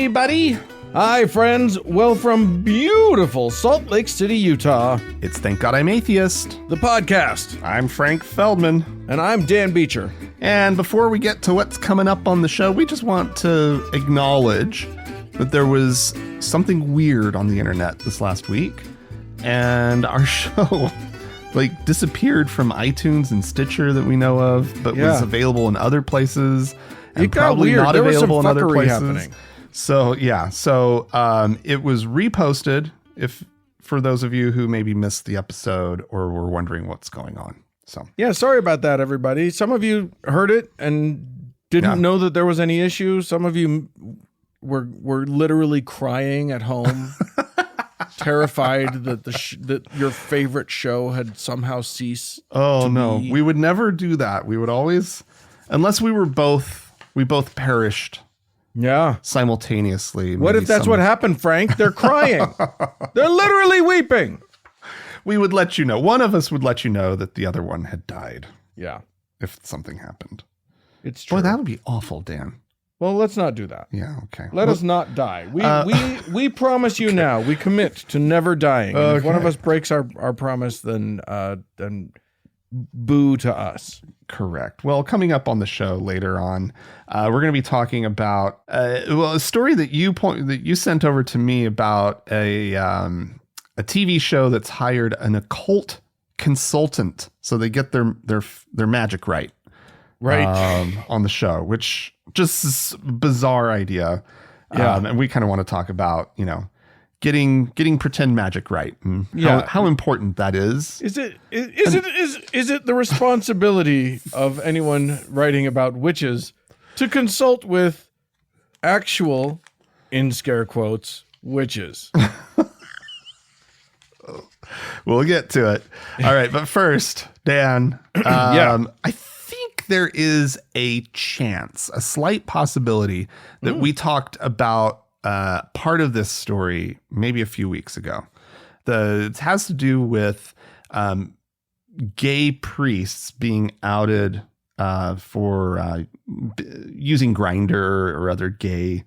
everybody. Hi, friends. Well, from beautiful Salt Lake City, Utah, It's Thank God I'm Atheist. the podcast. I'm Frank Feldman. And I'm Dan Beecher. And before we get to what's coming up on the show, we just want to acknowledge that there was something weird on the internet this last week. And our show disappeared from iTunes and Stitcher that we know of, but was available in other places and probably weird. not available in other places. Happening. So it was reposted for those of you who maybe missed the episode or were wondering what's going on. So yeah, sorry about that, everybody. Some of you heard it and didn't know that there was any issue. Some of you were literally crying at home, terrified that that your favorite show had somehow ceased. Oh no, we would never do that. We would always, unless we both perished. Yeah. Simultaneously. What if that's what happened, Frank? They're crying. They're literally weeping. We would let you know. One of us would let you know that the other one had died. Yeah. If something happened. It's true. Boy, that would be awful, Dan. Well, let's not do that. Yeah, okay. Let us not die. We promise you now. We commit to never dying. And if one of us breaks our promise, then boo to us. Correct. Well, coming up on the show later on, we're going to be talking about a story that you sent over to me about a TV show that's hired an occult consultant, so they get their magic right on the show, which just is a bizarre idea. And we kind of want to talk about getting pretend magic right and how important that is. Is it the responsibility of anyone writing about witches to consult with actual, in scare quotes, witches? We'll get to it. All right, but first, Dan, I think there is a chance, a slight possibility that we talked about part of this story maybe a few weeks ago. It has to do with gay priests being outed for using Grindr or other gay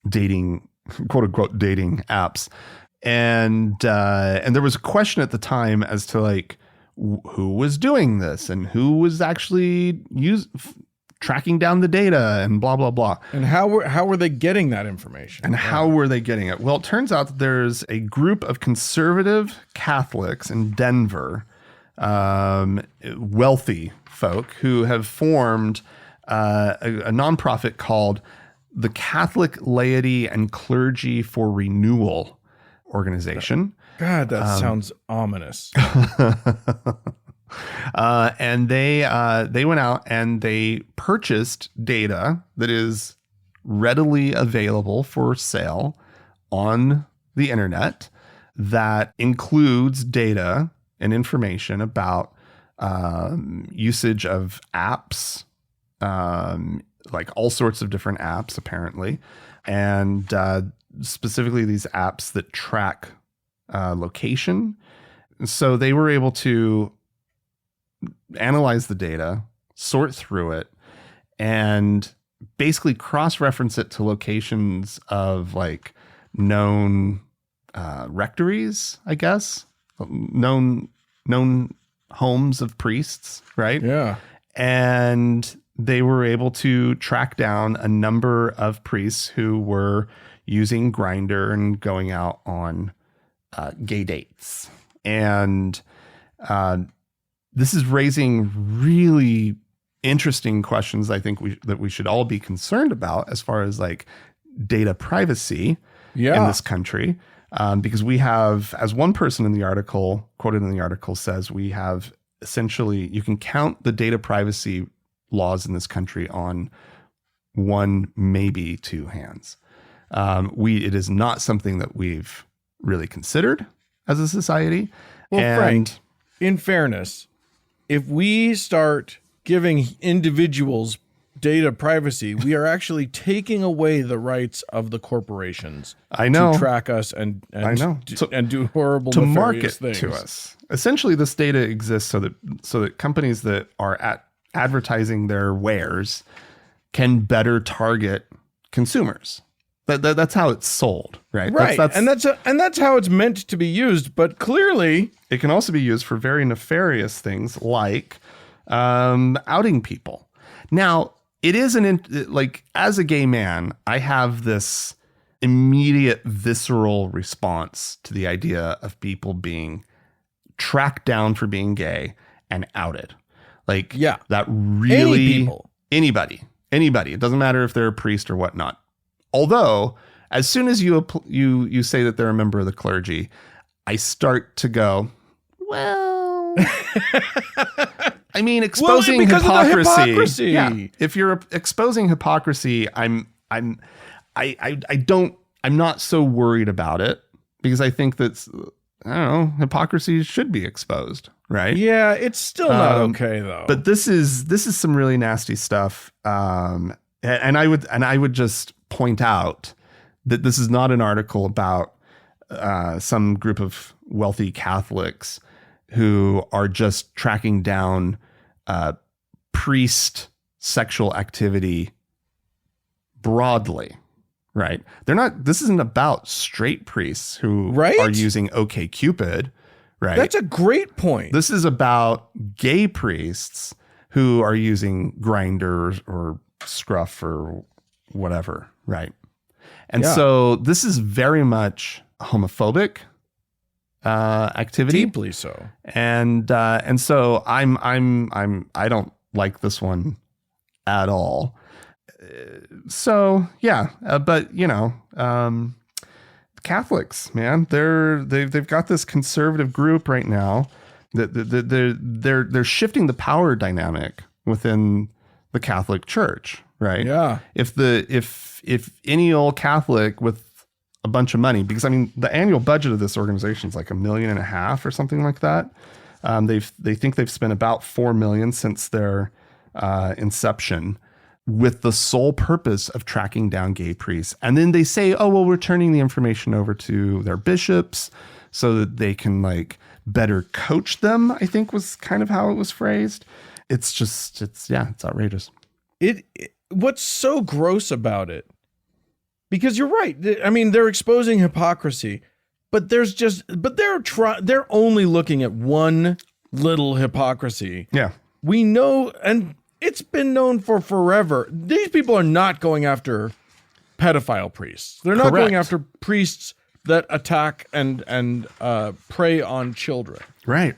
dating, quote unquote, dating apps. And there was a question at the time as to who was doing this and who was actually tracking down the data and blah, blah, blah. And how were they getting that information? And how were they getting it? Well, it turns out that there's a group of conservative Catholics in Denver, wealthy folk, who have formed a nonprofit called the Catholic Laity and Clergy for Renewal organization. God, that sounds ominous. And they went out and they purchased data that is readily available for sale on the internet that includes data and information about usage of apps, all sorts of different apps, apparently, and specifically these apps that track location. So they were able to analyze the data, sort through it, and basically cross-reference it to locations of known rectories, I guess, known homes of priests, right? Yeah. And they were able to track down a number of priests who were using Grindr and going out on gay dates. And this is raising really interesting questions, I think that we should all be concerned about as far as data privacy in this country. Because we have, as one person in the article, quoted in the article, says, we have essentially, you can count the data privacy laws in this country on one, maybe two hands. It is not something that we've really considered as a society. Well, Frank, in fairness, if we start giving individuals data privacy, we are actually taking away the rights of the corporations to track us and do horrible to market things to us. Essentially, this data exists so that companies that are advertising their wares can better target consumers. That's how it's sold, right? Right. And that's how it's meant to be used. But clearly, it can also be used for very nefarious things like outing people. Now, it is like, as a gay man, I have this immediate visceral response to the idea of people being tracked down for being gay and outed. Like, that really, anybody, it doesn't matter if they're a priest or whatnot. Although, as soon as you say that they're a member of the clergy, I start to go, well, I mean, exposing hypocrisy. Yeah, if you're exposing hypocrisy, I'm not so worried about it, because I think that's, I don't know, hypocrisy should be exposed, right? Yeah, it's still not okay though. But this is some really nasty stuff. And I would just point out that this is not an article about some group of wealthy Catholics who are just tracking down priest sexual activity broadly, right? This isn't about straight priests who are using OkCupid, right? That's a great point. This is about gay priests who are using Grindr or Scruff or whatever, right? And so this is very much homophobic activity, deeply so. And so I don't like this one at all. So yeah, but Catholics, man, they've got this conservative group right now that they're shifting the power dynamic within the Catholic Church, right? Yeah. If any old Catholic with a bunch of money, because I mean the annual budget of this organization is like $1.5 million or something like that. They think they've spent about $4 million since their inception, with the sole purpose of tracking down gay priests. And then they say, oh, well, we're turning the information over to their bishops so that they can like better coach them, I think was kind of how it was phrased. It's outrageous. What's so gross about it, because you're right. I mean, they're exposing hypocrisy, but they're only looking at one little hypocrisy. Yeah. We know, and it's been known for forever. These people are not going after pedophile priests. They're not going after priests that attack and prey on children. Right.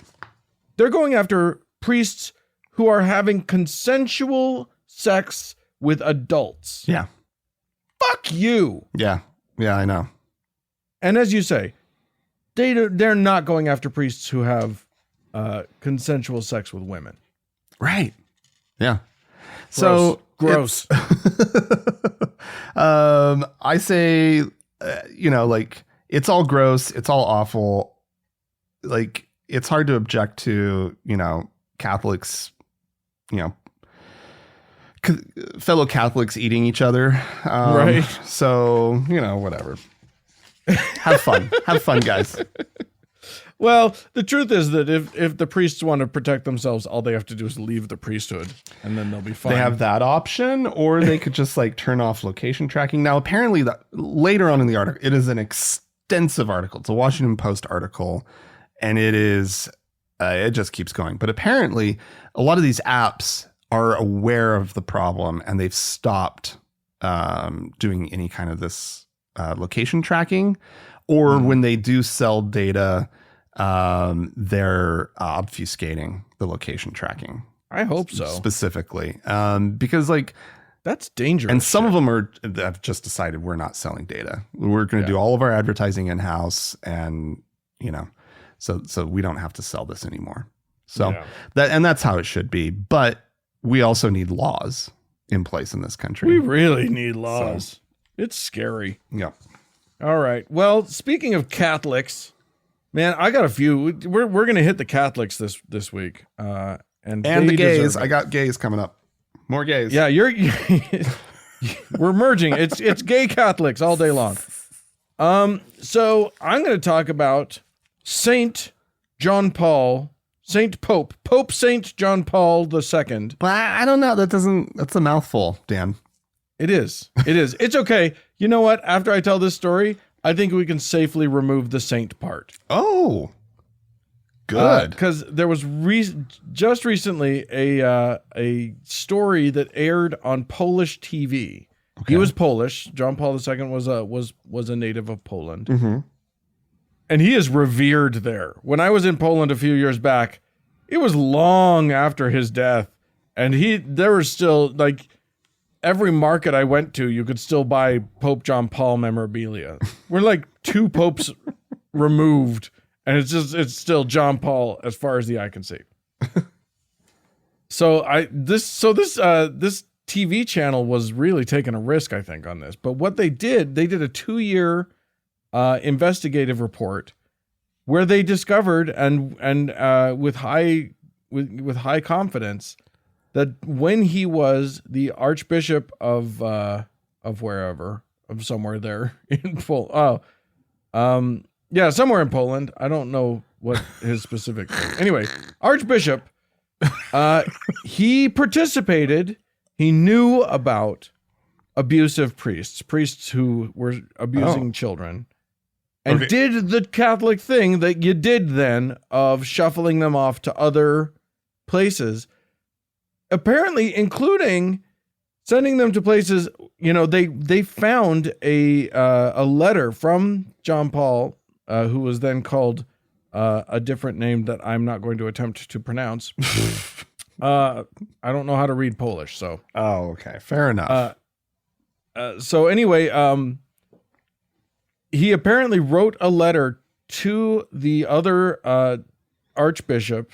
They're going after priests who are having consensual sex with adults. Yeah. Fuck you. Yeah. Yeah, I know. And as you say, they're not going after priests who have consensual sex with women. Right. Yeah. So gross. I say, like, it's all gross. It's all awful. Like, it's hard to object to, Catholics, fellow Catholics eating each other. Right. So, whatever. Have fun. Have fun, guys. Well, the truth is that if the priests want to protect themselves, all they have to do is leave the priesthood, and then they'll be fine. They have that option, or they could just like turn off location tracking. Now, apparently, later on in the article, it is an extensive article. It's a Washington Post article, and it is it just keeps going. But apparently, a lot of these apps are aware of the problem, and they've stopped doing any kind of this location tracking, or when they do sell data, they're obfuscating the location tracking. I hope so. Specifically, because like that's dangerous. And some of them have just decided we're not selling data. We're going to do all of our advertising in house, and so we don't have to sell this anymore. So that's how it should be. But we also need laws in place in this country. We really need laws. So, it's scary. Yeah. All right. Well, speaking of Catholics, man, I got a few. We're going to hit the Catholics this week. And the gays. I got gays coming up. More gays. Yeah, we're merging. It's gay Catholics all day long. So I'm going to talk about Pope Saint John Paul II. But I don't know. That's a mouthful, Dan. It is. It's okay. You know what? After I tell this story, I think we can safely remove the saint part. Oh, good. Because there was just recently a story that aired on Polish TV. Okay. He was Polish. John Paul II was a native of Poland, and he is revered there. When I was in Poland a few years back, it was long after his death, and there was still like. Every market I went to, you could still buy Pope John Paul memorabilia. We're like 2 popes removed, and it's still John Paul as far as the eye can see. So this TV channel was really taking a risk, I think, on this. But what they did a 2-year investigative report where they discovered and with high confidence that when he was the Archbishop of somewhere there in Poland. Somewhere in Poland. I don't know what his specific thing. Anyway, Archbishop, he participated. He knew about abusive priests who were abusing children, and did the Catholic thing that you did then of shuffling them off to other places. Apparently, including sending them to places, they found a letter from John Paul, who was then called a different name that I'm not going to attempt to pronounce. I don't know how to read Polish, so. Oh, okay. Fair enough. So anyway, he apparently wrote a letter to the other archbishop.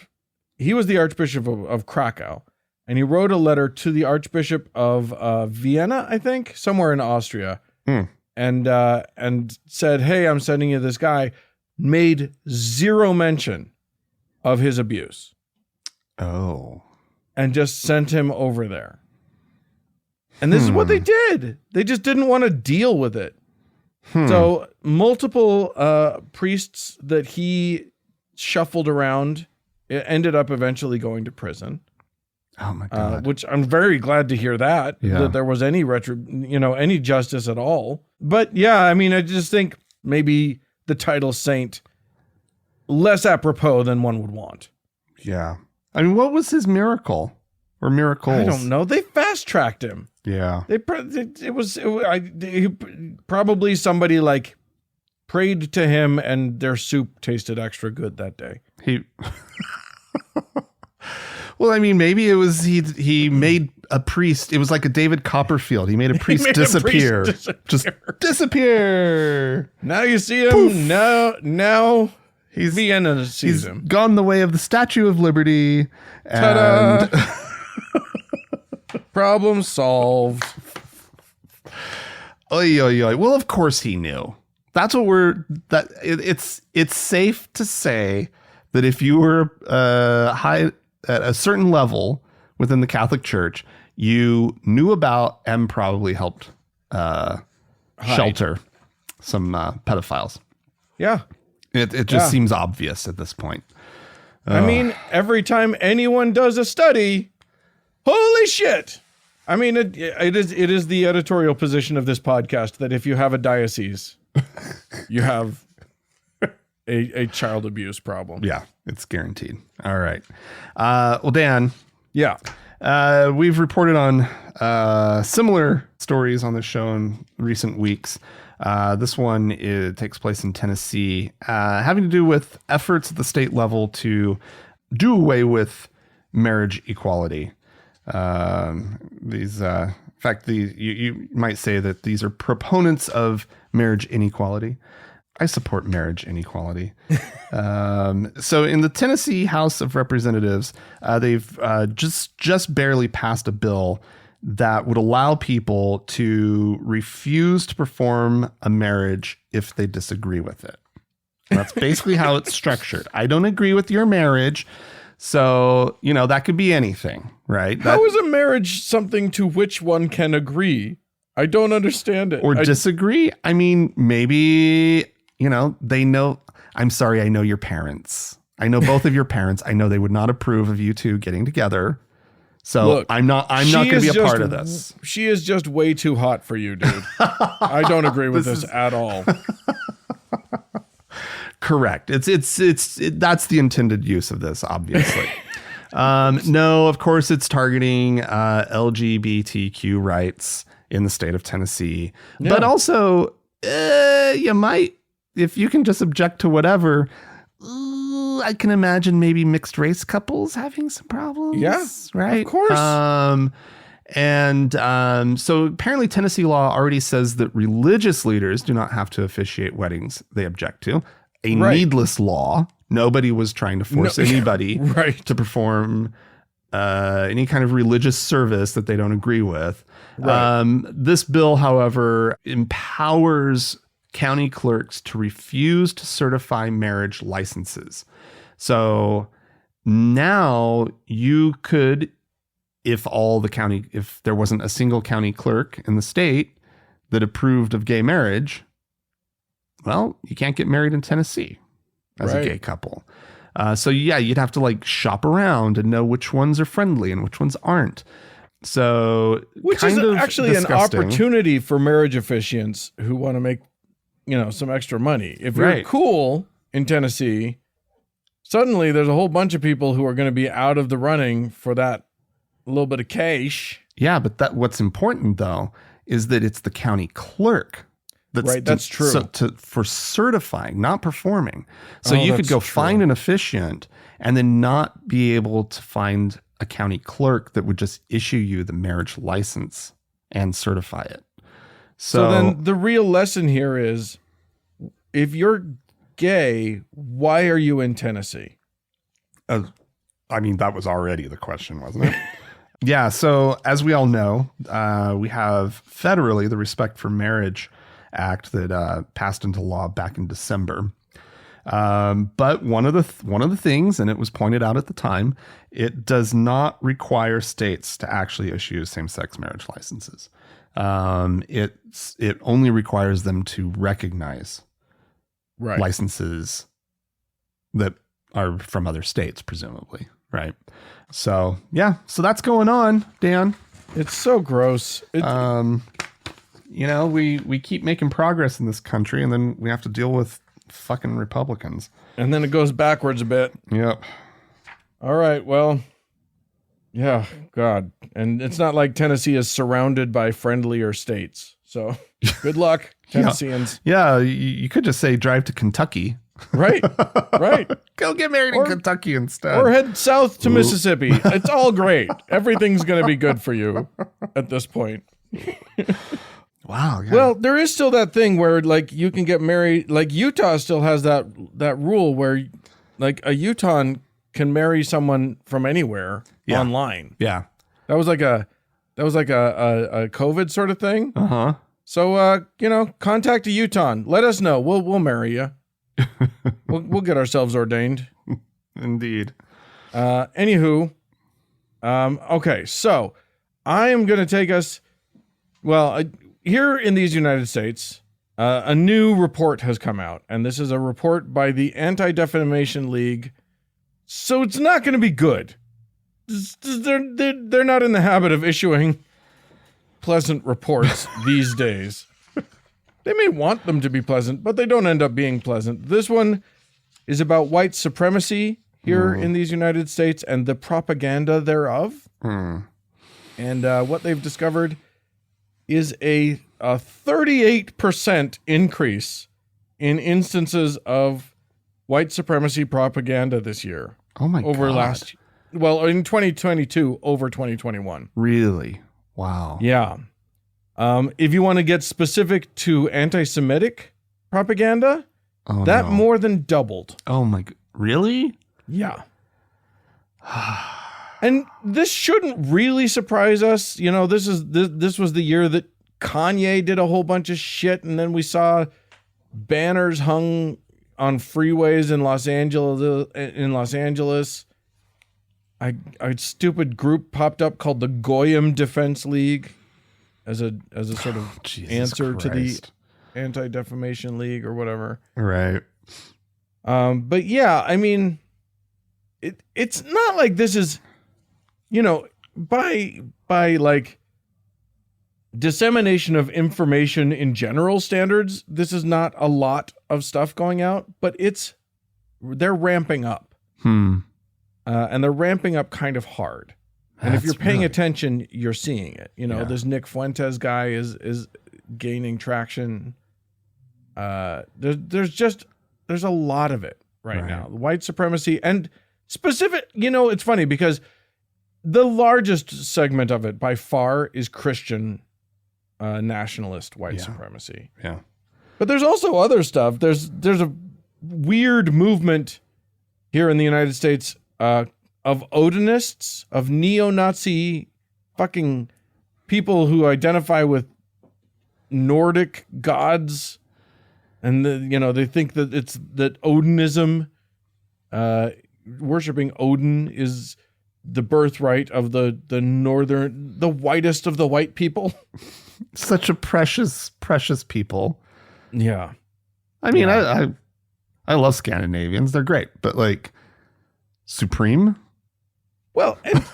He was the Archbishop of Krakow. And he wrote a letter to the Archbishop of Vienna, I think, somewhere in Austria, and said, "Hey, I'm sending you this guy." Made zero mention of his abuse. Oh, and just sent him over there. And this is what they did. They just didn't want to deal with it. So multiple priests that he shuffled around ended up eventually going to prison. Oh my God. Which I'm very glad to hear that there was any any justice at all. But yeah, I mean, I just think maybe the title saint less apropos than one would want. Yeah. I mean, what was his miracle or miracles? I don't know. They fast tracked him. Yeah. Probably somebody like prayed to him and their soup tasted extra good that day. Well, I mean, maybe it was he made a priest. It was like a David Copperfield. He made a priest disappear. Just disappear. Now you see him. Poof. Now Vienna sees him. Gone the way of the Statue of Liberty. Ta-da! Problem solved. Oy, oy, oy. Well, of course he knew. That's what it's safe to say that if you were high at a certain level within the Catholic Church, you knew about and probably helped shelter some pedophiles. Yeah. It just seems obvious at this point. I mean, every time anyone does a study, holy shit. I mean, it is the editorial position of this podcast that if you have a diocese, you have a child abuse problem. Yeah, it's guaranteed. All right. Well, Dan. Yeah. We've reported on similar stories on the show in recent weeks. This one takes place in Tennessee, having to do with efforts at the state level to do away with marriage equality. In fact, you might say that these are proponents of marriage inequality. I support marriage inequality. So in the Tennessee House of Representatives, they've just barely passed a bill that would allow people to refuse to perform a marriage if they disagree with it. And that's basically how it's structured. I don't agree with your marriage. So, that could be anything, right? How is a marriage something to which one can agree? I don't understand it. Or disagree? I mean, maybe, they know. I'm sorry, I know your parents. I know both of your parents. I know they would not approve of you two getting together. So Look, I'm not going to be a part of this. She is just way too hot for you, dude. I don't agree with this at all. Correct. That's the intended use of this, obviously. No, of course it's targeting LGBTQ rights in the state of Tennessee, but also you might, if you can just object to whatever, I can imagine maybe mixed race couples having some problems. Yeah, right. Of course. So apparently Tennessee law already says that religious leaders do not have to officiate weddings they object to. A needless law. Nobody was trying to force anybody to perform any kind of religious service that they don't agree with. Right. This bill, however, empowers county clerks to refuse to certify marriage licenses. So now you could, if there wasn't a single county clerk in the state that approved of gay marriage, well, you can't get married in Tennessee as a gay couple. So yeah, you'd have to like shop around and know which ones are friendly and which ones aren't. So which is actually disgusting. An opportunity for marriage officiants who want to make, some extra money. If you're cool in Tennessee, suddenly there's a whole bunch of people who are going to be out of the running for that little bit of cash. Yeah, but what's important though is that it's the county clerk that's true. For certifying, not performing. So you could go find an officiant and then not be able to find a county clerk that would just issue you the marriage license and certify it. So then the real lesson here is, if you're gay, why are you in Tennessee? I mean, that was already the question, wasn't it? Yeah. So as we all know, we have federally the Respect for Marriage Act that passed into law back in December. But one of the things, and it was pointed out at the time, it does not require states to actually issue same-sex marriage licenses. It only requires them to recognize licenses that are from other states, presumably. Right. So yeah, so that's going on, Dan. It's so gross. We keep making progress in this country, and then we have to deal with fucking Republicans. And then it goes backwards a bit. Yep. All right. Well, yeah, God. And it's not like Tennessee is surrounded by friendlier states. So good luck, Tennesseans. Yeah, you could just say drive to Kentucky. Right. Go get married in Kentucky instead. Or head south to Mississippi. It's all great. Everything's going to be good for you at this point. Wow. Yeah. Well, there is still that thing where like you can get married. Like Utah still has that rule where like a Utahn can marry someone from anywhere online. Yeah. That was like a COVID sort of thing. Uh-huh. So contact a Utahn. Let us know. We'll marry you. We'll get ourselves ordained. Indeed. Anywho, okay. So I am going to take us. Well, here in these United States, a new report has come out, and this is a report by the Anti-Defamation League. So it's not going to be good. They're not in the habit of issuing pleasant reports these days. They may want them to be pleasant, but they don't end up being pleasant. This one is about white supremacy here in these United States and the propaganda thereof. And what they've discovered is a 38% increase in instances of white supremacy propaganda this year. Oh my God. In 2022 over 2021. Really? Wow. Yeah. If you want to get specific to anti-Semitic propaganda, more than doubled. Oh my God. Really? Yeah. And this shouldn't really surprise us. This was the year that Kanye did a whole bunch of shit, and then we saw banners hung on freeways in Los Angeles. A stupid group popped up called the Goyim Defense League as a sort of answer to the Anti-Defamation League or whatever. Right. But yeah, I mean, it's not like this is, by like dissemination of information in general standards, this is not a lot of stuff going out, but they're ramping up. And they're ramping up kind of hard. And if you're paying attention, you're seeing it. You know, this Nick Fuentes guy is gaining traction. There's a lot of it right now. White supremacy and specific, you know, it's funny because the largest segment of it by far is Christian nationalist white supremacy. Yeah. But there's also other stuff. There's a weird movement here in the United States of Odinists, of neo-Nazi fucking people who identify with Nordic gods. And they think that that Odinism, worshiping Odin, is the birthright of the whitest of the white people. Such a precious people. Yeah. I mean, I love Scandinavians. They're great, but like supreme. Well, and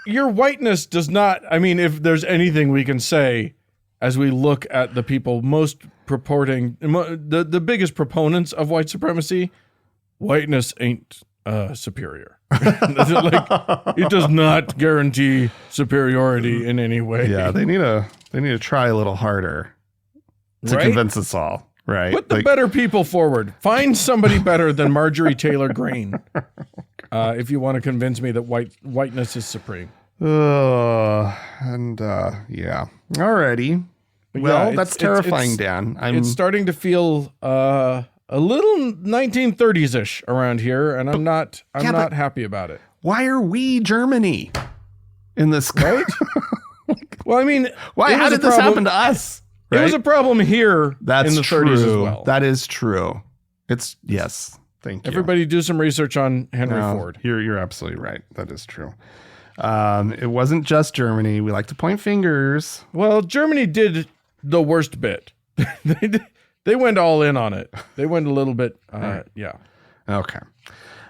your whiteness does not, I mean, if there's anything we can say as we look at the people most purporting, the biggest proponents of white supremacy, whiteness ain't superior. Like, it does not guarantee superiority in any way. Yeah, they need to try a little harder to convince us all. Right. Put the better people forward. Find somebody better than Marjorie Taylor Greene. If you want to convince me that whiteness is supreme. Yeah. Alrighty. Well, that's terrifying, Dan. It's starting to feel a little 1930s-ish around here, and I'm not happy about it. Why are we Germany in this? Right? Well, I mean, how did this happen to us? Right? It was a problem here in the 30s as well. That is true. Yes. Thank you. Everybody do some research on Henry Ford. You're absolutely right. That is true. It wasn't just Germany. We like to point fingers. Well, Germany did the worst bit. They went all in on it. They went a little bit, yeah. Okay.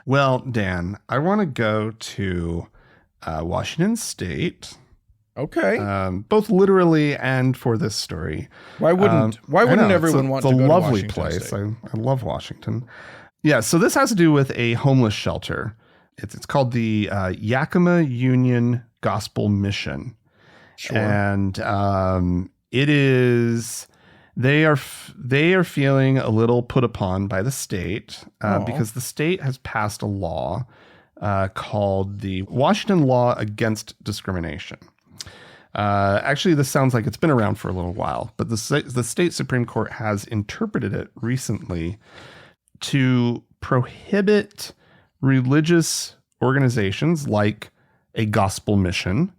Well, Dan, I want to go to Washington State. Okay. Both literally and for this story. Why wouldn't everyone want to go to Washington? It's a lovely place. I love Washington. Yeah, so this has to do with a homeless shelter. It's called the Yakima Union Gospel Mission. Sure. And it is they are feeling a little put upon by the state because the state has passed a law called the Washington Law Against Discrimination. Actually, this sounds like it's been around for a little while, but the state Supreme Court has interpreted it recently to prohibit religious organizations like a gospel mission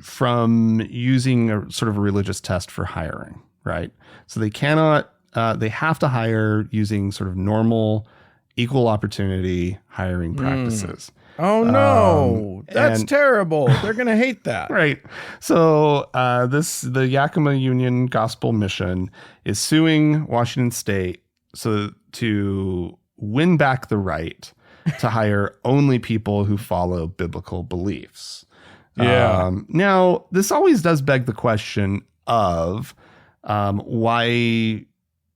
from using a sort of a religious test for hiring, right? So they cannot, they have to hire using sort of normal, equal opportunity hiring practices. Oh no, that's terrible. They're going to hate that. Right. So the Yakima Union Gospel Mission is suing Washington State to win back the right to hire only people who follow biblical beliefs. Yeah. Now, this always does beg the question of why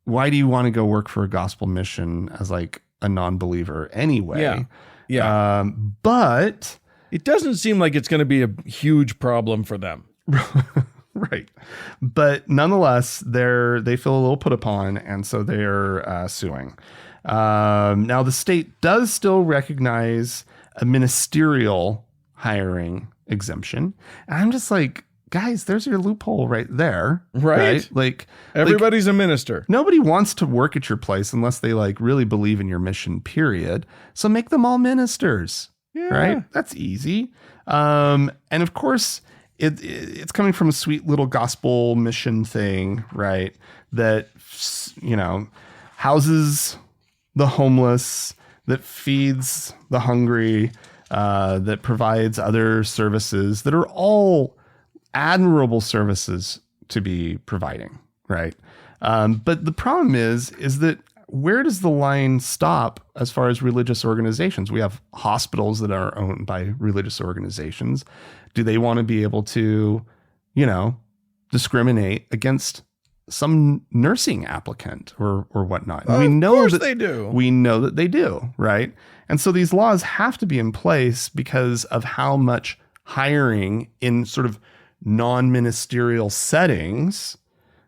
do you want to go work for a gospel mission as like a non-believer anyway? Yeah. Yeah. But it doesn't seem like it's going to be a huge problem for them. Right. But nonetheless, they feel a little put upon, and so they're suing. Now, the state does still recognize a ministerial hiring exemption. And I'm just like, guys, there's your loophole right there. Right? Like everybody's a minister. Nobody wants to work at your place unless they like really believe in your mission, period. So make them all ministers. Yeah. Right? That's easy. And of course, it's coming from a sweet little gospel mission thing, right? That, houses the homeless, that feeds the hungry, that provides other services that are all admirable services to be providing, right? But the problem is that where does the line stop as far as religious organizations? We have hospitals that are owned by religious organizations. Do they want to be able to, discriminate against some nursing applicant or whatnot? Of course they do. We know that they do, right? And so these laws have to be in place because of how much hiring in sort of non-ministerial settings,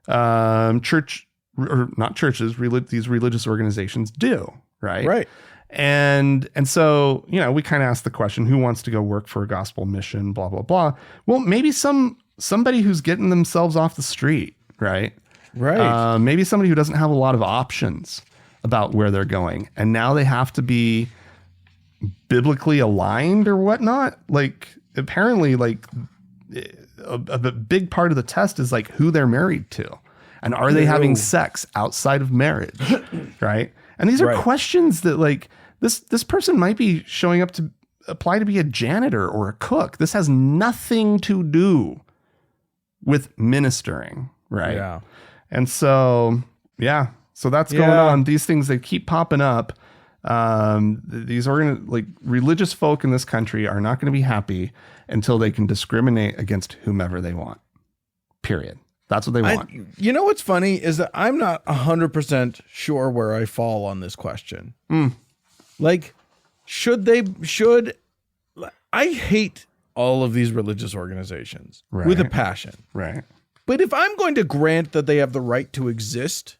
church or not churches, these religious organizations do, right? Right. And so, we kind of ask the question, who wants to go work for a gospel mission, blah, blah, blah. Well, maybe somebody who's getting themselves off the street, right? Right. Maybe somebody who doesn't have a lot of options about where they're going. And now they have to be biblically aligned or whatnot. Like, apparently, like, a big part of the test is like who they're married to. And are they having sex outside of marriage? Right. And these are questions that, like, this person might be showing up to apply to be a janitor or a cook. This has nothing to do with ministering. Right. Yeah. And so, so that's going on. These things, they keep popping up. These religious folk in this country are not going to be happy until they can discriminate against whomever they want. Period. That's what they want. You know what's funny is that I'm not 100% sure where I fall on this question. Like, I hate all of these religious organizations with a passion. Right. But if I'm going to grant that they have the right to exist,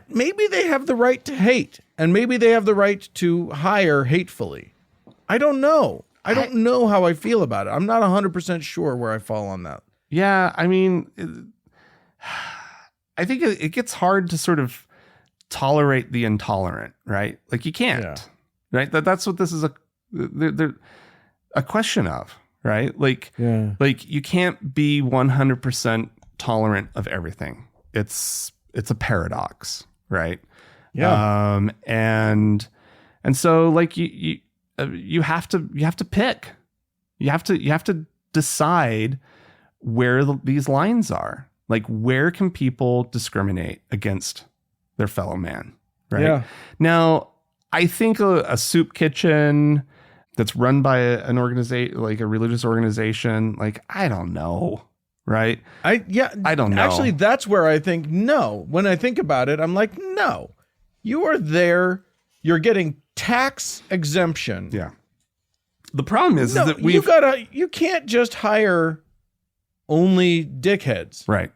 maybe they have the right to hate, and maybe they have the right to hire hatefully. I don't know. I don't know how I feel about it. I'm not 100% sure where I fall on that. Yeah, I mean, I think it gets hard to sort of tolerate the intolerant, right? Like, you can't, right? That's what this is a question of, right? Like, like, you can't be 100% tolerant of everything. It's a paradox, right? Yeah. And so, like, you have to pick. You have to decide where these lines are. Like, where can people discriminate against their fellow man, right? Yeah. Now, I think a soup kitchen that's run by an organization, like a religious organization, like, I don't know, right? I don't know. Actually, that's where I think no. When I think about it, I'm like, no. You are there. You're getting tax exemption. Yeah. The problem is that you can't just hire only dickheads. Right.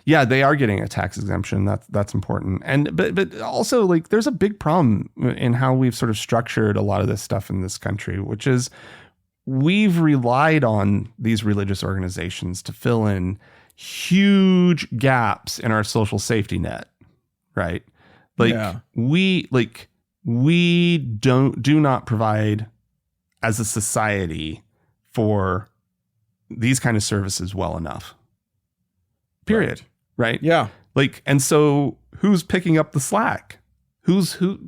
Yeah, they are getting a tax exemption. That's important. And but also, like, there's a big problem in how we've sort of structured a lot of this stuff in this country, which is we've relied on these religious organizations to fill in huge gaps in our social safety net. Right? Like, we do not provide as a society for these kind of services well enough. Period. Right? Yeah. Like, and so who's picking up the slack? Who?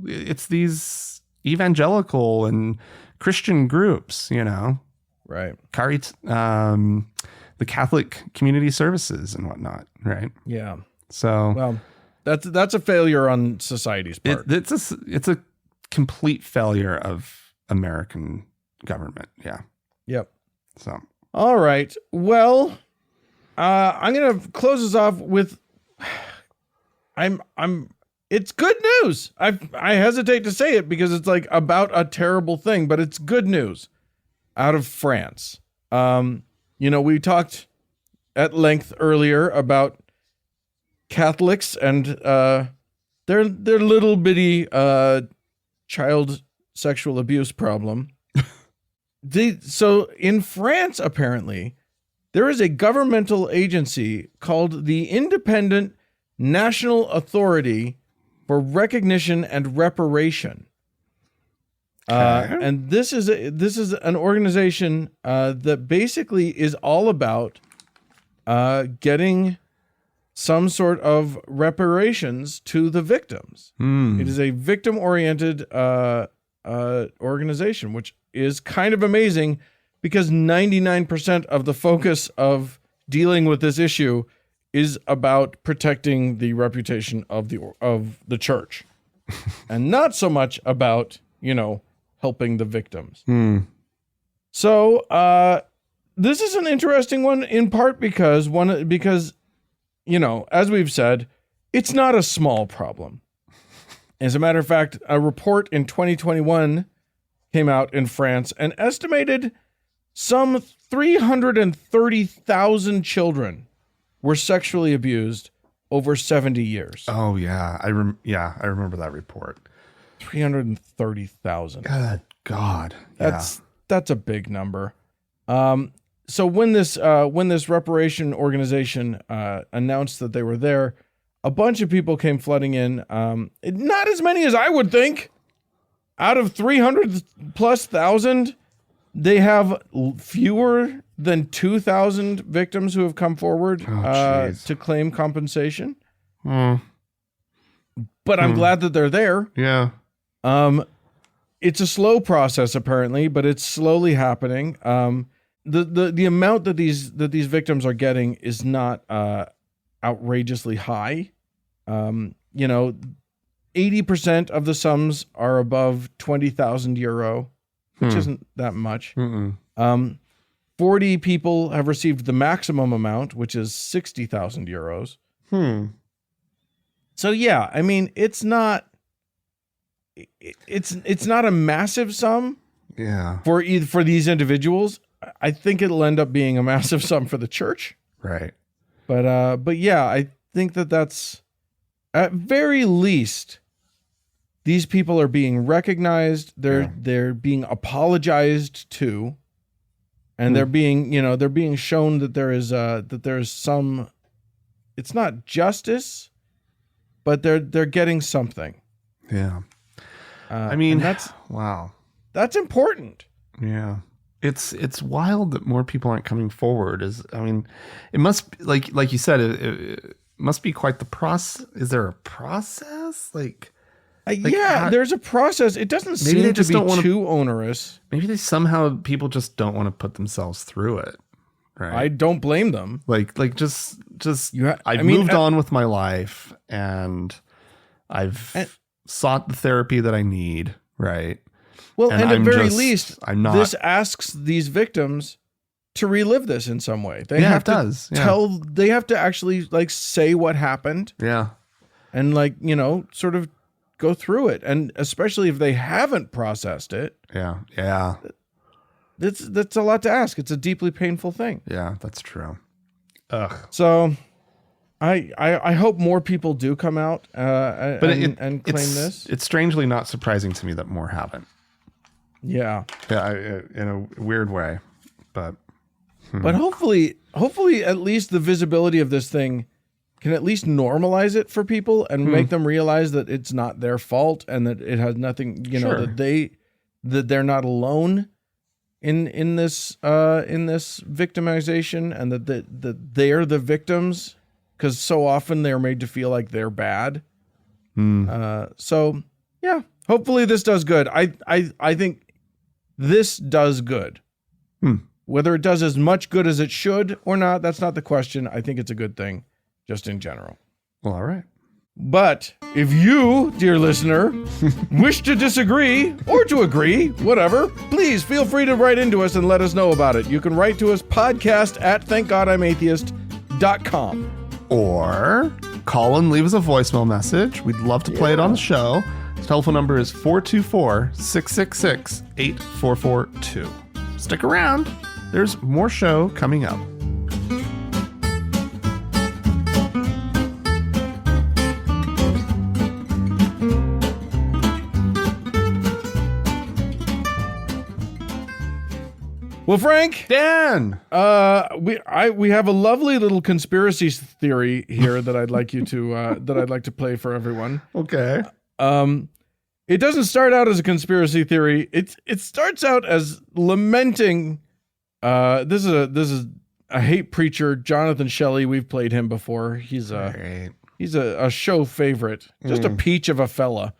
It's these evangelical and Christian groups, Right. the Catholic community services and whatnot. Right. Yeah. So, well, that's a failure on society's part. It's a complete failure of American government. Yeah. Yep. So. All right. Well, I'm going to close this off with it's good news. I hesitate to say it because it's like about a terrible thing, but it's good news out of France. We talked at length earlier about Catholics and their little bitty child sexual abuse problem. So in France, apparently, there is a governmental agency called the Independent National Authority for Recognition and Reparation. And this is an organization that basically is all about getting some sort of reparations to the victims. It is a victim-oriented organization, which is kind of amazing because 99% of the focus of dealing with this issue is about protecting the reputation of the church, and not so much about, helping the victims. So this is an interesting one, in part because as we've said, it's not a small problem. As a matter of fact, a report in 2021 came out in France and estimated some 330,000 children were sexually abused over 70 years. Oh yeah, I remember that report. 330,000. Good God, that's a big number. So when this reparation organization announced that they were there, a bunch of people came flooding in. Not as many as I would think. Out of 300,000+, they have fewer than 2,000 victims who have come forward to claim compensation. But I'm glad that they're there. Yeah. It's a slow process apparently, but it's slowly happening. The amount that these victims are getting is not outrageously high. 80% of the sums are above 20,000 euro, which isn't that much. 40 people have received the maximum amount, which is 60,000 euros. So yeah, I mean, it's not a massive sum. Yeah. For these individuals. I think it'll end up being a massive sum for the church. Right. But yeah, I think that's at very least, these people are being recognized. They're being apologized to, and they're being shown that there's some. It's not justice, but they're getting something. Yeah. I mean, that's important. Yeah. It's wild that more people aren't coming forward. It must, like you said, it must be quite the process. Is there a process? There's a process. It doesn't seem to be too onerous. Maybe people just don't want to put themselves through it. Right. I don't blame them. I've moved on with my life, and I've sought the therapy that I need. Right. Well, and at very least, this asks these victims to relive this in some way. They have to actually say what happened. Yeah. And sort of go through it. And especially if they haven't processed it. Yeah. Yeah. That's a lot to ask. It's a deeply painful thing. Yeah, that's true. Ugh. So I hope more people do come out and claim this. It's strangely not surprising to me that more haven't. Yeah. Yeah, in a weird way, but hopefully at least the visibility of this thing can at least normalize it for people and make them realize that it's not their fault and that it has nothing, that they're not alone in this victimization, and that they're the victims, because so often they're made to feel like they're bad. So yeah, hopefully this does good. I think this does good. Whether it does as much good as it should or not, that's not the question. I think it's a good thing, just in general. Well, all right. But if you, dear listener, wish to disagree or to agree, whatever, please feel free to write into us and let us know about it. You can write to us podcast@thankgodimatheist.com. Or call and leave us a voicemail message. We'd love to play it on the show. The telephone number is 424-666-8442. Stick around. There's more show coming up. Well, Frank, Dan, we have a lovely little conspiracy theory here that I'd like you to play for everyone. Okay. It doesn't start out as a conspiracy theory. It starts out as lamenting. This is a hate preacher, Jonathan Shelley. We've played him before. He's a show favorite, just a peach of a fella.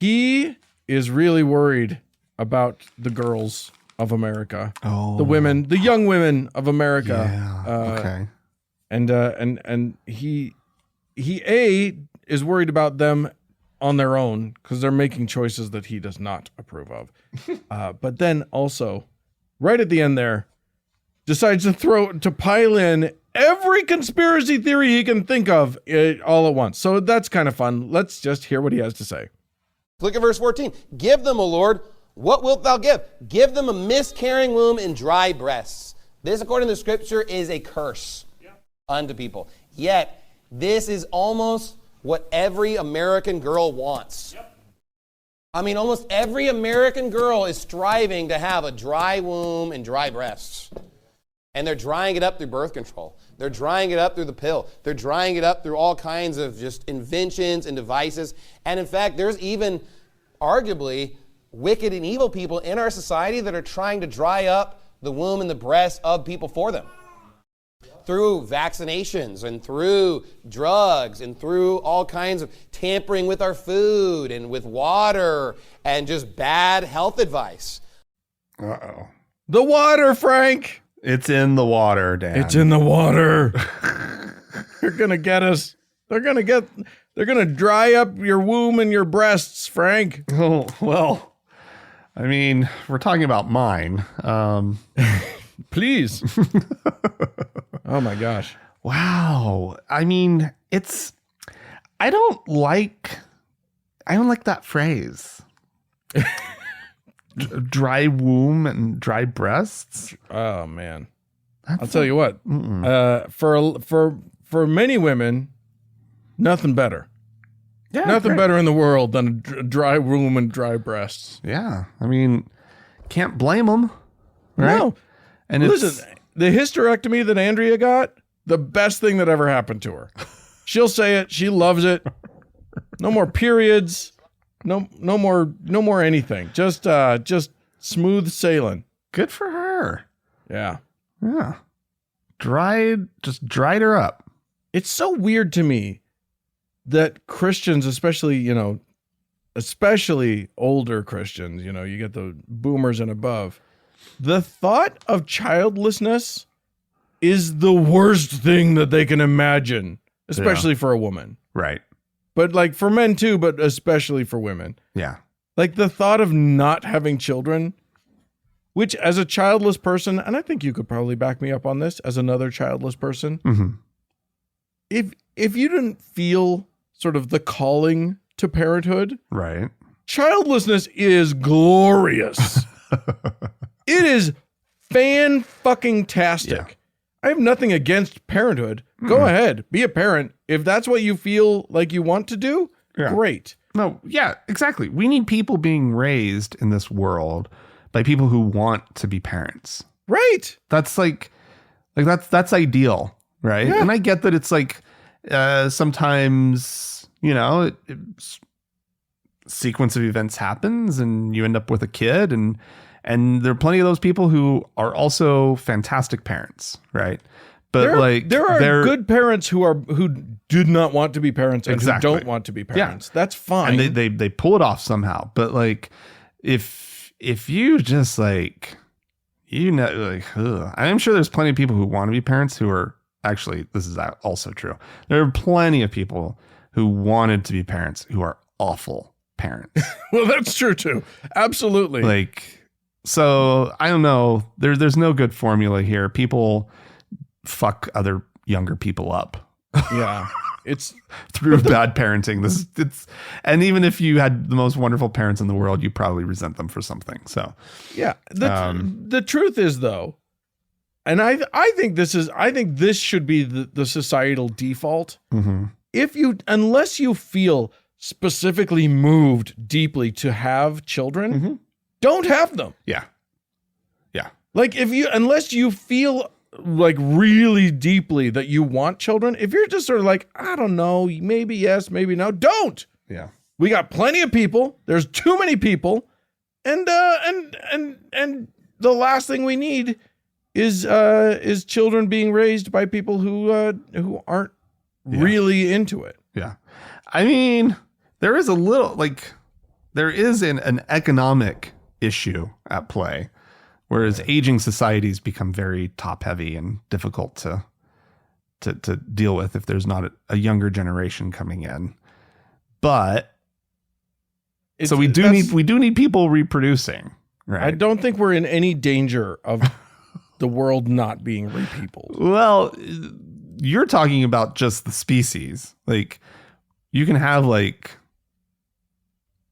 He is really worried about the girls of America. Oh, The young women of America. Yeah. Okay. And he is worried about them on their own because they're making choices that he does not approve of. But then also, right at the end there, decides to pile in every conspiracy theory he can think of all at once. So that's kind of fun. Let's just hear what he has to say. Look at verse 14. Give them, O Lord, what wilt thou give? Give them a miscarrying womb and dry breasts. This, according to the scripture, is a curse unto people. Yet, this is almost what every American girl wants. I mean, almost every American girl is striving to have a dry womb and dry breasts. And they're drying it up through birth control. They're drying it up through the pill. They're drying it up through all kinds of just inventions and devices. And in fact, there's even arguably wicked and evil people in our society that are trying to dry up the womb and the breast of people for them. Through vaccinations and through drugs and through all kinds of tampering with our food and with water and just bad health advice. Uh-oh. The water, Frank. It's in the water, Dan. It's in the water. They're going to get us. They're going to dry up your womb and your breasts, Frank. Oh, well, I mean, we're talking about mine. Please. Oh my gosh. Wow. I mean, I don't like that phrase. Dry womb and dry breasts. Oh man. I'll tell you what. For many women, nothing better. Yeah, nothing better in the world than a dry womb and dry breasts. Yeah. I mean, can't blame them. Right? No. And listen, the hysterectomy that Andrea got, the best thing that ever happened to her. She'll say it. She loves it. No more periods. No more anything. Just smooth sailing. Good for her. Yeah. Yeah. Just dried her up. It's so weird to me that Christians, especially older Christians, you get the boomers and above, the thought of childlessness is the worst thing that they can imagine, especially for a woman. Right. But like for men too, but especially for women. Yeah. Like the thought of not having children, which as a childless person, and I think you could probably back me up on this as another childless person. Mm-hmm. If you didn't feel sort of the calling to parenthood, right, childlessness is glorious. It is fan-fucking-tastic. Yeah. I have nothing against parenthood. Go ahead, be a parent. If that's what you feel like you want to do, great. No, yeah, exactly. We need people being raised in this world by people who want to be parents. Right. That's that's ideal, right? Yeah. And I get that it's like sometimes, sequence of events happens and you end up with a kid and there are plenty of those people who are also fantastic parents, right? But there are good parents who did not want to be parents and exactly. who don't want to be parents. Yeah. That's fine. And they pull it off somehow. But like if you just I'm sure there's plenty of people who want to be parents who are actually, this is also true. There are plenty of people who wanted to be parents who are awful parents. Well, that's true too. Absolutely. So I don't know. There's no good formula here. People fuck other younger people up. Yeah. It's through bad parenting. And even if you had the most wonderful parents in the world, you probably resent them for something. So yeah. The truth is though, and I think this should be the societal default. Mm-hmm. Unless you feel specifically moved deeply to have children, mm-hmm. don't have them. Yeah. Yeah. Like unless you feel like really deeply that you want children, if you're just sort of like, I don't know, maybe yes, maybe no, don't. Yeah. We got plenty of people. There's too many people. And the last thing we need is children being raised by people who aren't really into it. Yeah. I mean, there is an economic issue at play Whereas aging societies become very top heavy and difficult to deal with if there's not a younger generation coming in. But so we do need people reproducing, right? I don't think we're in any danger of the world not being repeopled. Well, you're talking about just the species. Like you can have like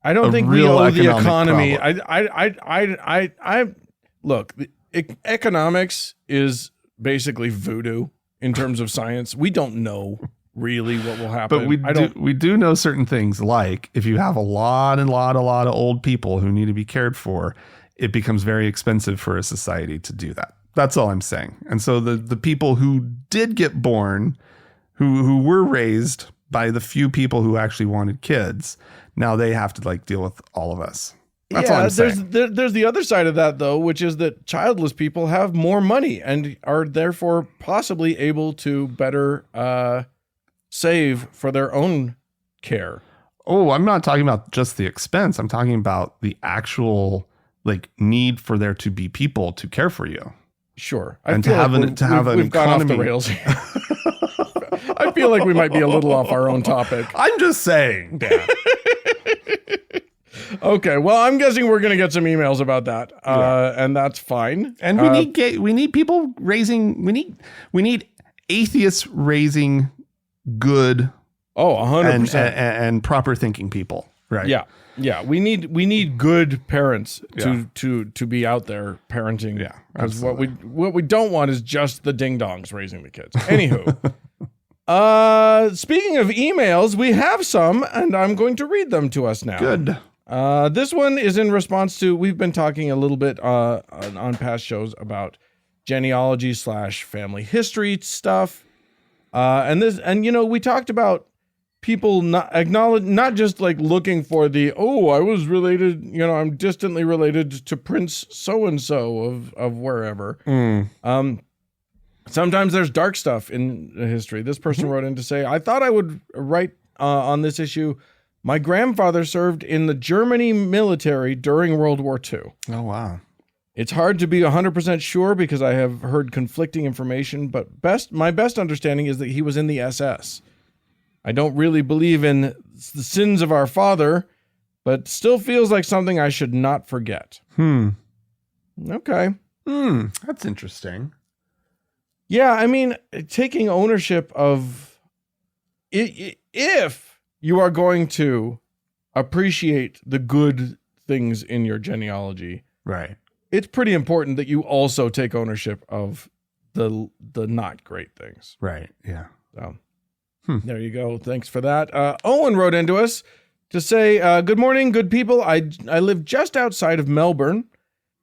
I don't think we owe the economy. Problem. I look, economics is basically voodoo in terms of science. We don't know really what will happen. But we do know certain things, like if you have a lot of old people who need to be cared for, it becomes very expensive for a society to do that. That's all I'm saying. And so the people who did get born, who were raised by the few people who actually wanted kids, now they have to like deal with all of us. That's all I'm saying. There's the other side of that, though, which is that childless people have more money and are therefore possibly able to better save for their own care. Oh, I'm not talking about just the expense. I'm talking about the actual like need for there to be people to care for you. Sure. And to have an economy. Gone off the rails here. I feel like we might be a little off our own topic. I'm just saying, Dan. Okay, well, I'm guessing we're going to get some emails about that, and that's fine. And we need people raising. We need atheists raising good. Oh, 100% and proper thinking people. Right. Yeah. We need good parents to be out there parenting. Yeah. Because what we don't want is just the ding dongs raising the kids. Anywho. Speaking of emails, we have some, and I'm going to read them to us now. Good. This one is in response to, we've been talking a little bit on past shows about genealogy / family history stuff. And we talked about people not just like looking for I was related, I'm distantly related to Prince so-and-so of wherever. Sometimes there's dark stuff in history. This person wrote in to say, I thought I would write on this issue. My grandfather served in the Germany military during World War II. Oh, wow. It's hard to be 100% sure because I have heard conflicting information, but my best understanding is that he was in the SS. I don't really believe in the sins of our father, but still feels like something I should not forget. Okay. That's interesting. Yeah, I mean, taking ownership of if you are going to appreciate the good things in your genealogy, right? It's pretty important that you also take ownership of the not great things. Right. Yeah. So there you go. Thanks for that. Owen wrote into us to say, good morning, good people. I live just outside of Melbourne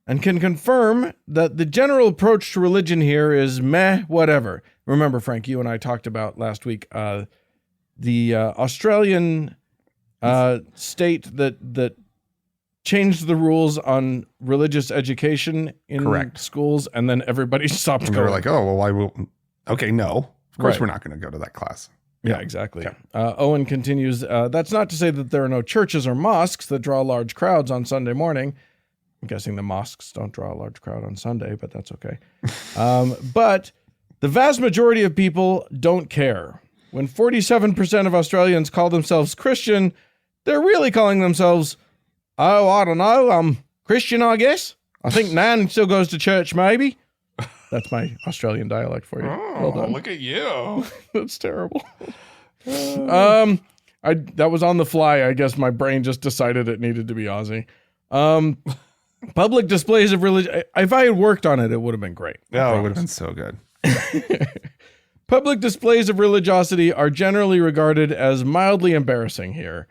and can confirm that the general approach to religion here is meh, whatever. Remember, Frank, you and I talked about last week the Australian state that changed the rules on religious education in schools, and then everybody stopped going. They were like, oh, well, why will... Okay, no. Of course we're not going to go to that class. Yeah, exactly. Okay. Owen continues, that's not to say that there are no churches or mosques that draw large crowds on Sunday morning. I'm guessing the mosques don't draw a large crowd on Sunday, but that's okay. But the vast majority of people don't care. When 47% of Australians call themselves Christian, they're really calling themselves, oh, I don't know, Christian, I guess. I think Nan still goes to church, maybe. That's my Australian dialect for you. Oh, well done. Look at you. That's terrible. That was on the fly. I guess my brain just decided it needed to be Aussie. Public displays of religion. If I had worked on it, it would have been great. Oh, it would have been so good. Public displays of religiosity are generally regarded as mildly embarrassing here,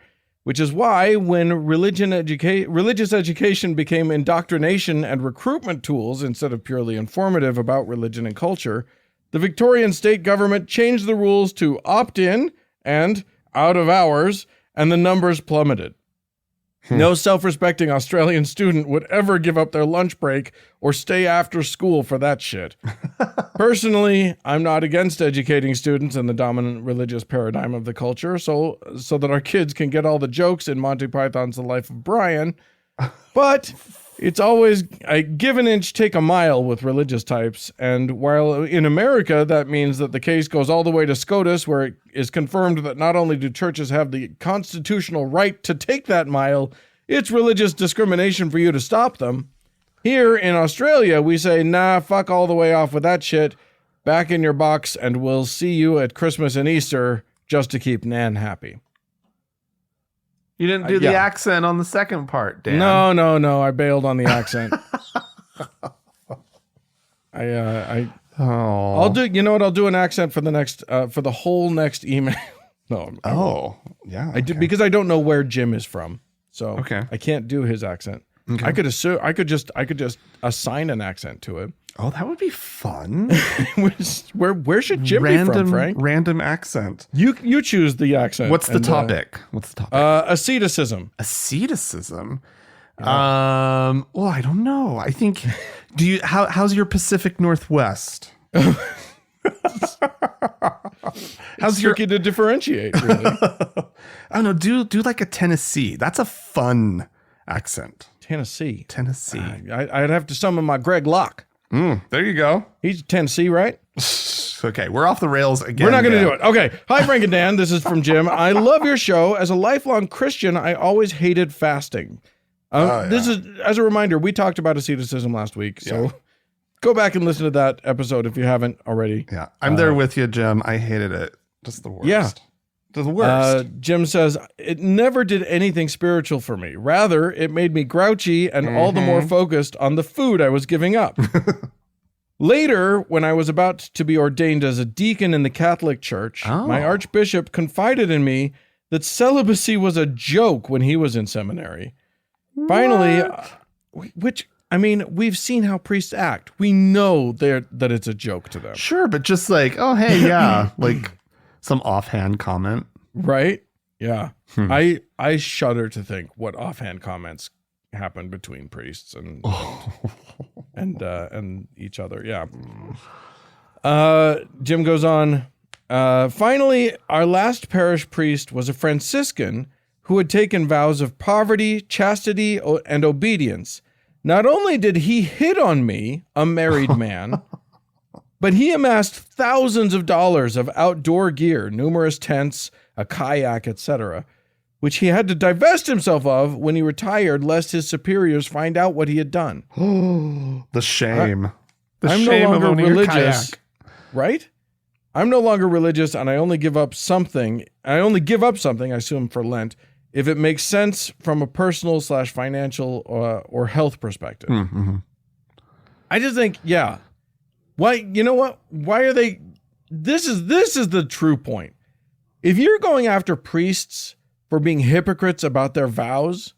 which is why when religious education became indoctrination and recruitment tools instead of purely informative about religion and culture, the Victorian state government changed the rules to opt-in and out of hours, and the numbers plummeted. No self-respecting Australian student would ever give up their lunch break or stay after school for that shit. Personally, I'm not against educating students in the dominant religious paradigm of the culture so that our kids can get all the jokes in Monty Python's The Life of Brian. But It's always I give an inch, take a mile with religious types. And while in America, that means that the case goes all the way to SCOTUS, where it is confirmed that not only do churches have the constitutional right to take that mile, it's religious discrimination for you to stop them. Here in Australia, we say, nah, fuck all the way off with that shit. Back in your box, and we'll see you at Christmas and Easter just to keep Nan happy. You didn't do the accent on the second part, Dan. No. I bailed on the accent. I'll do. You know what? I'll do an accent for the next, for the whole next email. No. Yeah. I did because I don't know where Jim is from, so I can't do his accent. Okay. I could assume. I could just assign an accent to it. Oh, that would be fun. Where should Jim be from, Frank? Random accent. You choose the accent. What's the topic? Asceticism. Asceticism. Yeah. Well, I don't know. I think. How's your Pacific Northwest? How's tricky to differentiate? Really. I don't know. Do like a Tennessee. That's a fun accent. Tennessee. I'd have to summon my Greg Locke. There you go. He's Tennessee, right? Okay, we're off the rails again. We're not going to do it. Okay. Hi, Frank and Dan. This is from Jim. I love your show. As a lifelong Christian, I always hated fasting. This is, as a reminder, we talked about asceticism last week, so go back and listen to that episode if you haven't already. Yeah, I'm there with you, Jim. I hated it. Just the worst. Yeah. The worst. Jim says, it never did anything spiritual for me. Rather, it made me grouchy and all the more focused on the food I was giving up. Later, when I was about to be ordained as a deacon in the Catholic Church, my archbishop confided in me that celibacy was a joke when he was in seminary. What? Finally, we've seen how priests act. We know that it's a joke to them. Sure, but just like, oh, hey, yeah, like some offhand comment. Right? Yeah. I shudder to think what offhand comments happen between priests and each other. Yeah. Jim goes on. Finally, our last parish priest was a Franciscan who had taken vows of poverty, chastity, and obedience. Not only did he hit on me, a married man, but he amassed thousands of dollars of outdoor gear, numerous tents, a kayak, etc., which he had to divest himself of when he retired, lest his superiors find out what he had done. The shame. I'm shame no longer of owning religious, a kayak. Right? I'm no longer religious, and I only give up something, I assume, for Lent, if it makes sense from a personal / financial or health perspective. Mm-hmm. I just think, why, you know what? Why are they, this is the true point. If you're going after priests for being hypocrites about their vows,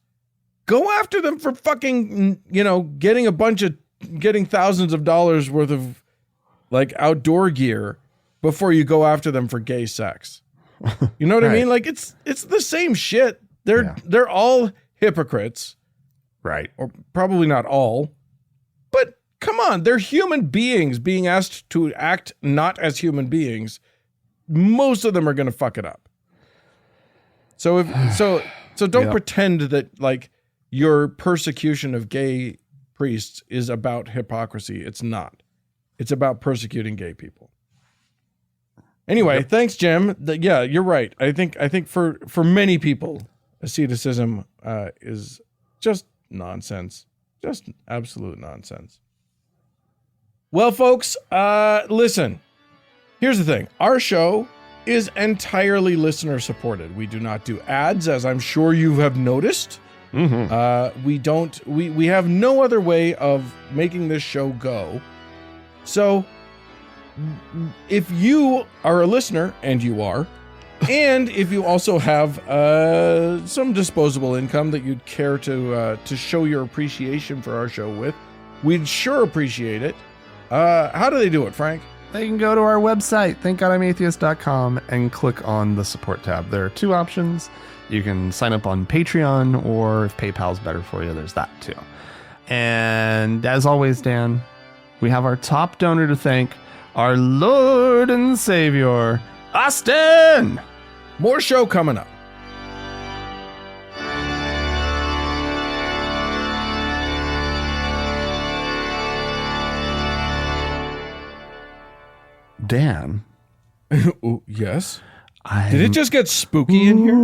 go after them for fucking, getting thousands of dollars worth of like outdoor gear before you go after them for gay sex. You know what I mean? Like it's the same shit. They're all hypocrites. Right. Or probably not all. But come on, they're human beings being asked to act not as human beings. Most of them are going to fuck it up. So don't pretend that like your persecution of gay priests is about hypocrisy. It's not. It's about persecuting gay people. Anyway, thanks, Jim. Yeah, you're right. I think for many people, asceticism is just nonsense. Just absolute nonsense. Well, folks, listen. Here's the thing. Our show is entirely listener supported. We do not do ads, as I'm sure you have noticed. Mm-hmm. We have no other way of making this show go. So if you are a listener, and you are, and if you also have some disposable income that you'd care to show your appreciation for our show with, we'd sure appreciate it. How do they do it, Frank? They can go to our website, thankgodimatheist.com, and click on the support tab. There are two options. You can sign up on Patreon, or if PayPal's better for you, there's that too. And as always, Dan, we have our top donor to thank, our Lord and Savior, Austin! More show coming up. Dan. Ooh, yes. Did it just get spooky in here? A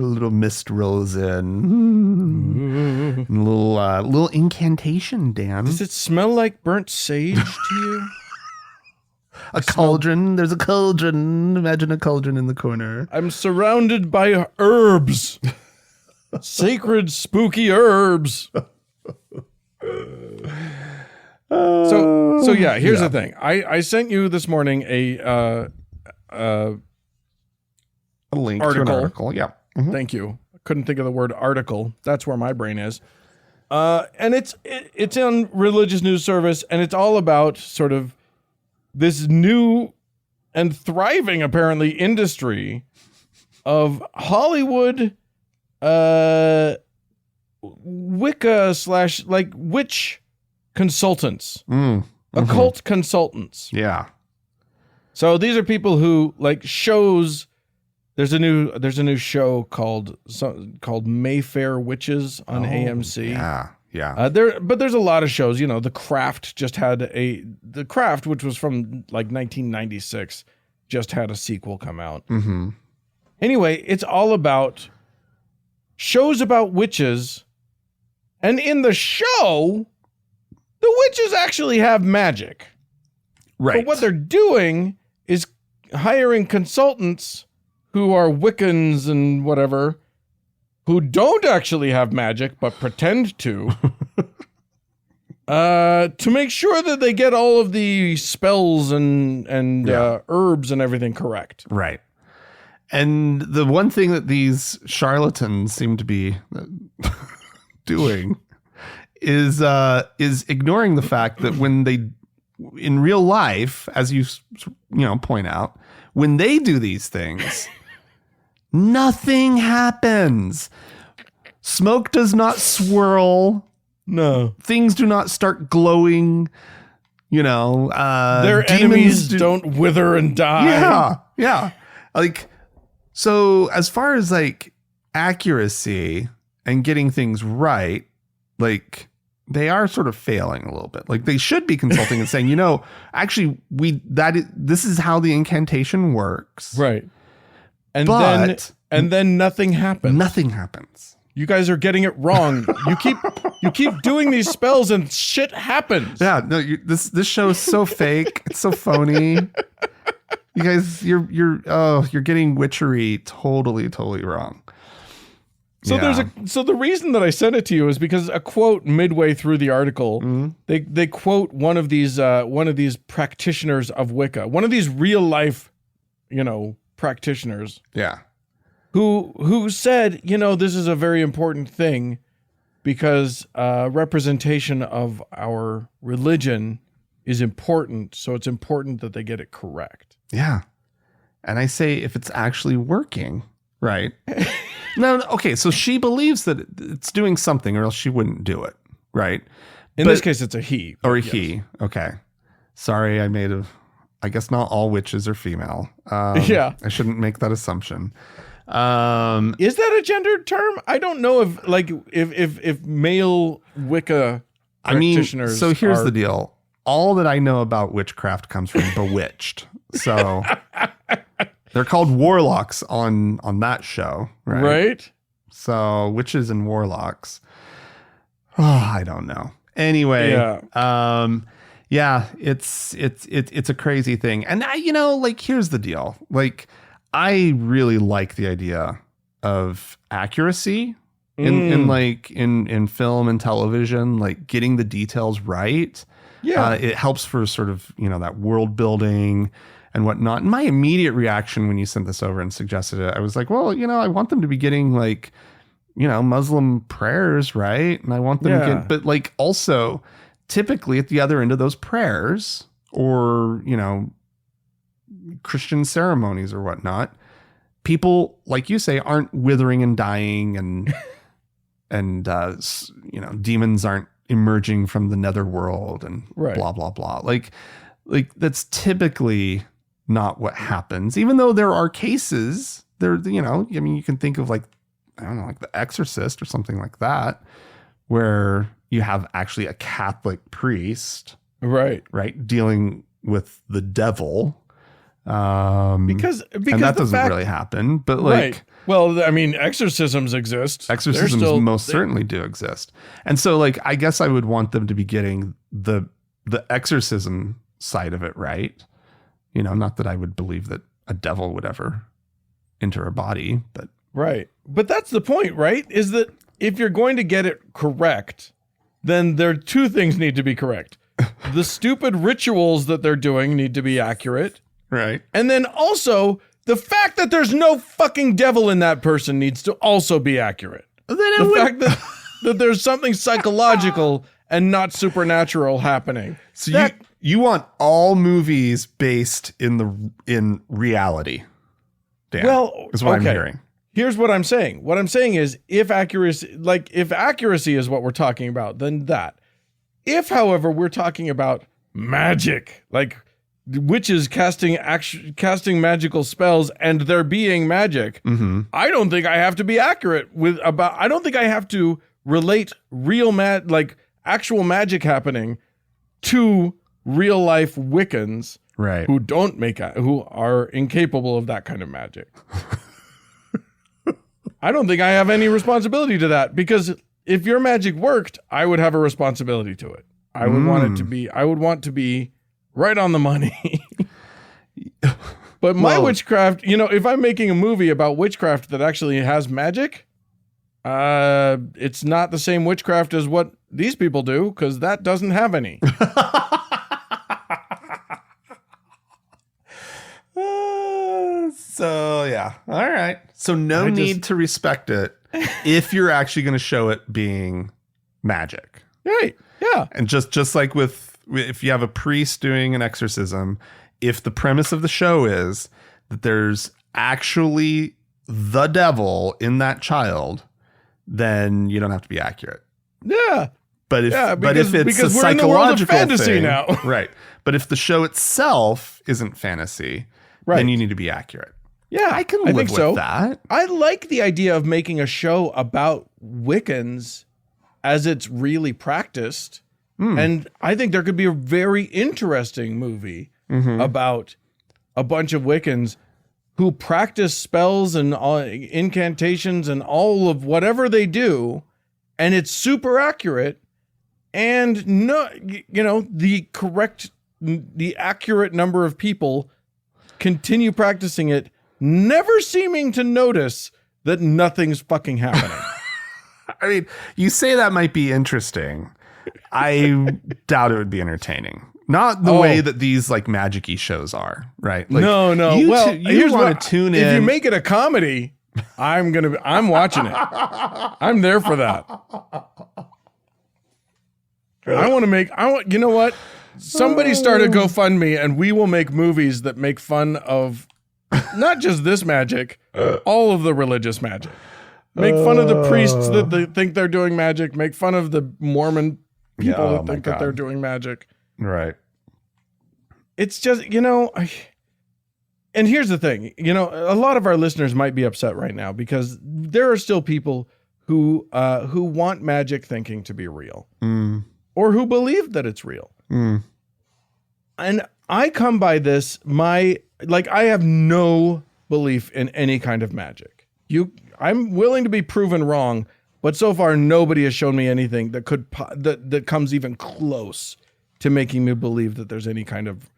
little mist rolls in. A little incantation, Dan. Does it smell like burnt sage to you? A cauldron. There's a cauldron. Imagine a cauldron in the corner. I'm surrounded by herbs. Sacred, spooky herbs. So yeah, here's the thing. I sent you this morning a link article. to an article. Yeah. Mhm. Thank you. I couldn't think of the word article. That's where my brain is. And it's on religious news service, and it's all about sort of this new and thriving, apparently, industry of Hollywood Wicca / like witch consultants, occult consultants. Yeah. So these are people who like shows. There's a new show called Mayfair Witches on AMC. Yeah. Yeah. There's a lot of shows. You know, The Craft just had The Craft, which was from like 1996, just had a sequel come out. Mm-hmm. Anyway, it's all about shows about witches, and in the show, the witches actually have magic. Right. But what they're doing is hiring consultants who are Wiccans and whatever, who don't actually have magic but pretend to make sure that they get all of the spells and herbs and everything correct. Right. And the one thing that these charlatans seem to be doing is ignoring the fact that when they, in real life, as you point out, when they do these things, nothing happens. Smoke does not swirl. No. Things do not start glowing. Their enemies don't wither and die. Yeah. Yeah. Like, so as far as like accuracy and getting things right, like they are sort of failing a little bit. Like they should be consulting and saying, actually this is how the incantation works. Right. And but then nothing happens. Nothing happens. You guys are getting it wrong. You keep doing these spells and shit happens. Yeah, no, this show is so fake. It's so phony. You guys, you're getting witchery totally wrong. So so the reason that I sent it to you is because a quote midway through the article, they quote one of these practitioners of Wicca, one of these real life, practitioners. Yeah. Who said, this is a very important thing because representation of our religion is important. So it's important that they get it correct. Yeah. And I say, if it's actually working, right? No, okay. So she believes that it's doing something or else she wouldn't do it. Right. In this case, it's a he. Or a he. Okay. Sorry. I guess not all witches are female. Yeah. I shouldn't make that assumption. Is that a gendered term? I don't know if male Wicca practitioners. So here's the deal. All that I know about witchcraft comes from Bewitched. So they're called warlocks on that show, right? Right. So witches and warlocks. Oh, I don't know. Anyway, it's a crazy thing. And here's the deal. Like, I really like the idea of accuracy in film and television, like getting the details right. Yeah. It helps for sort of, that world building and whatnot. And my immediate reaction when you sent this over and suggested it, I was like, well, I want them to be getting like, Muslim prayers, right? And I want them to get, but like also typically at the other end of those prayers or, Christian ceremonies or whatnot, people, like you say, aren't withering and dying and demons aren't emerging from the netherworld and blah, blah, blah. Like that's typically not what happens, even though there are cases there, you can think of like, I don't know, like The Exorcist or something like that, where you have actually a Catholic priest, right, dealing, with the devil. Because and that doesn't really happen, but like, right. Well, I mean, exorcisms exist. Exorcisms most certainly do exist. And so like, I guess I would want them to be getting the exorcism side of it, right? You know, not that I would believe that a devil would ever enter a body, but right. But that's the point, right? Is that if you're going to get it correct, then there are two things need to be correct. The stupid rituals that they're doing need to be accurate. Right. And then also the fact that there's no fucking devil in that person needs to also be accurate. The fact that there's something psychological and not supernatural happening. So you want all movies based in reality. Dan, well, is what I'm hearing. Here's what I'm saying. What I'm saying is if accuracy is what we're talking about, then that. If, however, we're talking about magic, like witches casting magical spells and there being magic, I don't think I have to be accurate I don't think I have to relate actual magic happening to real life Wiccans, right? Who are incapable of that kind of magic. I don't think I have any responsibility to that, because if your magic worked, I would have a responsibility to it. I would want to be right on the money. But my witchcraft, if I'm making a movie about witchcraft that actually has magic, it's not the same witchcraft as what these people do, because that doesn't have any. So yeah. All right. So no need to respect it if you're actually going to show it being magic. Right. Yeah. And just like if you have a priest doing an exorcism, if the premise of the show is that there's actually the devil in that child, then you don't have to be accurate. Yeah. But if it's a psychological in the world of fantasy thing, now. right? But if the show itself isn't fantasy, then you need to be accurate. Yeah, I can live with that. I like the idea of making a show about Wiccans as it's really practiced. And I think there could be a very interesting movie about a bunch of Wiccans who practice spells and incantations and all of whatever they do, and it's super accurate, and the accurate number of people continue practicing it, never seeming to notice that nothing's fucking happening. I mean, you say that might be interesting. I doubt it would be entertaining. Not the way that these like magic-y shows are, right? Like, no. You want to tune in. If you make it a comedy, I'm watching it. I'm there for that. You know what? Somebody start a GoFundMe and we will make movies that make fun of not just this magic, all of the religious magic. Make fun of the priests that they think they're doing magic. Make fun of the Mormon people that think that they're doing magic. Right. It's just, and here's the thing, a lot of our listeners might be upset right now because there are still people who want magic thinking to be real or who believe that it's real. And I come by this, I have no belief in any kind of magic. I'm willing to be proven wrong, but so far nobody has shown me anything that comes even close to making me believe that there's any kind of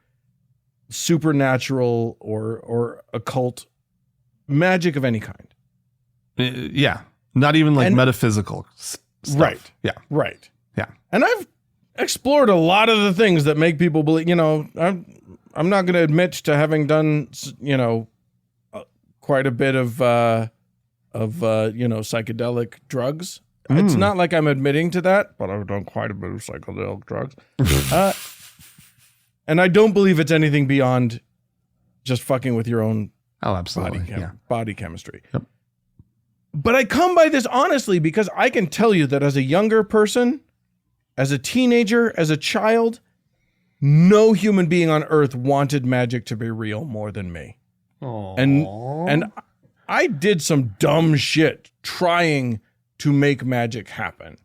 supernatural or occult magic of any kind. Yeah. Not even metaphysical stuff. Right. Yeah. Right. Yeah. And I've explored a lot of the things that make people believe, I'm not going to admit to having done, quite a bit of psychedelic drugs. It's not like I'm admitting to that, but I've done quite a bit of psychedelic drugs. And I don't believe it's anything beyond just fucking with your own body chemistry. Yep. But I come by this honestly because I can tell you that as a younger person, as a teenager, as a child, no human being on earth wanted magic to be real more than me. Aww. And I did some dumb shit trying to make magic happen.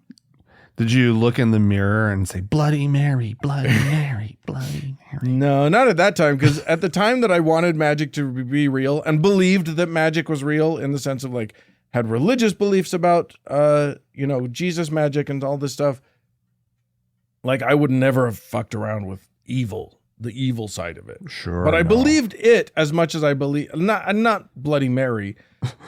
Did you look in the mirror and say, Bloody Mary, Bloody Mary, Bloody Mary? No, not at that time, because at the time that I wanted magic to be real and believed that magic was real in the sense of like had religious beliefs about, Jesus magic and all this stuff, like I would never have fucked around with evil, the evil side of it. Sure. But I no. believed it as much as I believe, not Bloody Mary,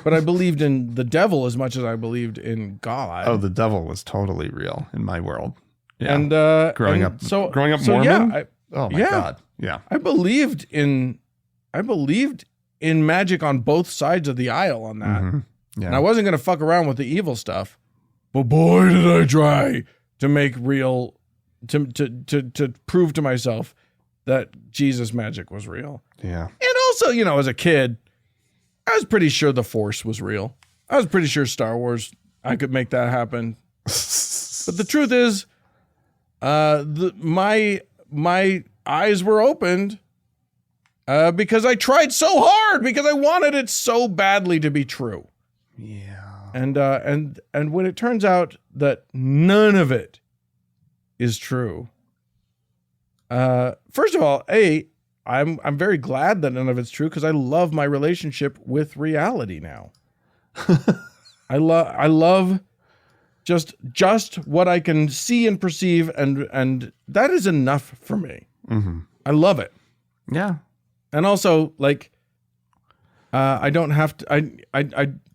but I believed in the devil as much as I believed in God. Oh, the devil was totally real in my world. Yeah. And growing up Mormon. Yeah, oh my God. Yeah. I believed in magic on both sides of the aisle on that. Mm-hmm. Yeah. And I wasn't going to fuck around with the evil stuff. But boy, did I try to make real, to prove to myself that Jesus magic was real. Yeah. And also, as a kid, I was pretty sure the Force was real. I was pretty sure Star Wars, I could make that happen. But the truth is, my eyes were opened because I tried so hard, because I wanted it so badly to be true. Yeah. And when it turns out that none of it is true, first of all, I'm very glad that none of it's true, because I love my relationship with reality now. I love just what I can see and perceive, and that is enough for me. Mm-hmm. I love it. Yeah. And also, like, I don't have to.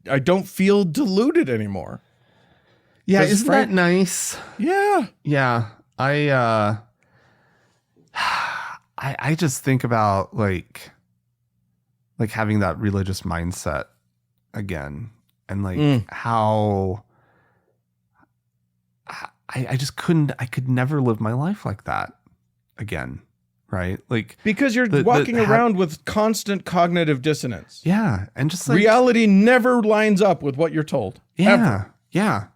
I don't feel deluded anymore. Yeah, isn't that nice? Yeah. Yeah. I just think about like having that religious mindset again, and like how I could never live my life like that again. Right? Like, because you're walking around with constant cognitive dissonance. Yeah. And just like reality never lines up with what you're told. Yeah. Ever. Yeah.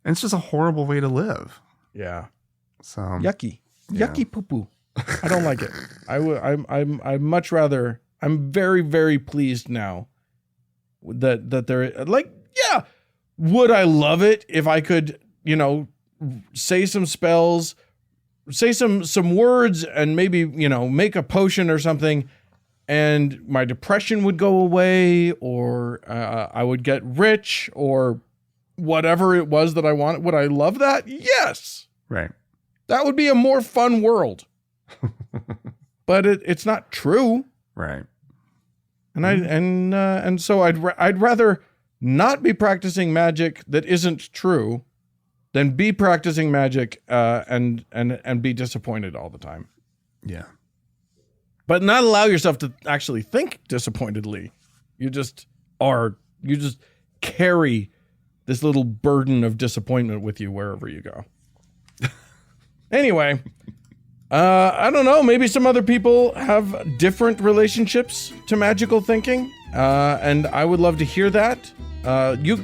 And it's just a horrible way to live. Yeah. So yucky. Yeah. Yucky poo poo. I don't like it. I'm much rather, I'm very, very pleased now that there, like, yeah. Would I love it if I could, say some spells, say some words, and maybe, make a potion or something, and my depression would go away, or I would get rich, or whatever it was that I wanted. Would I love that? Yes. Right. That would be a more fun world. But it's not true. Right. And so I'd rather not be practicing magic that isn't true than be practicing magic and be disappointed all the time. Yeah. But not allow yourself to actually think disappointedly. You just carry this little burden of disappointment with you wherever you go. Anyway, I don't know. Maybe some other people have different relationships to magical thinking, and I would love to hear that. You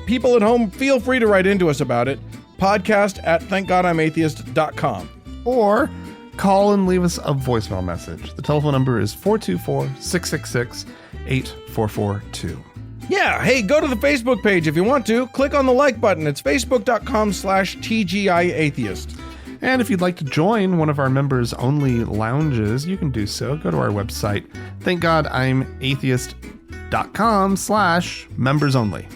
people at home, feel free to write into us about it. podcast@thankgodimatheist.com. Or call and leave us a voicemail message. The telephone number is 424-666-8442. Yeah, hey, go to the Facebook page if you want to. Click on the like button. It's facebook.com/TGIAtheist. And if you'd like to join one of our members-only lounges, you can do so. Go to our website, thankgodimatheist.com/members-only.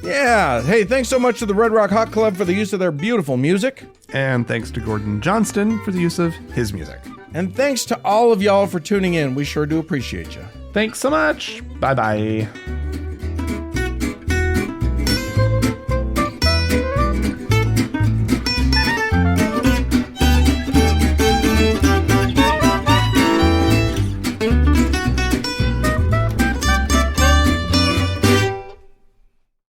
Yeah, hey, thanks so much to the Red Rock Hot Club for the use of their beautiful music. And thanks to Gordon Johnston for the use of his music. And thanks to all of y'all for tuning in. We sure do appreciate you. Thanks so much. Bye-bye.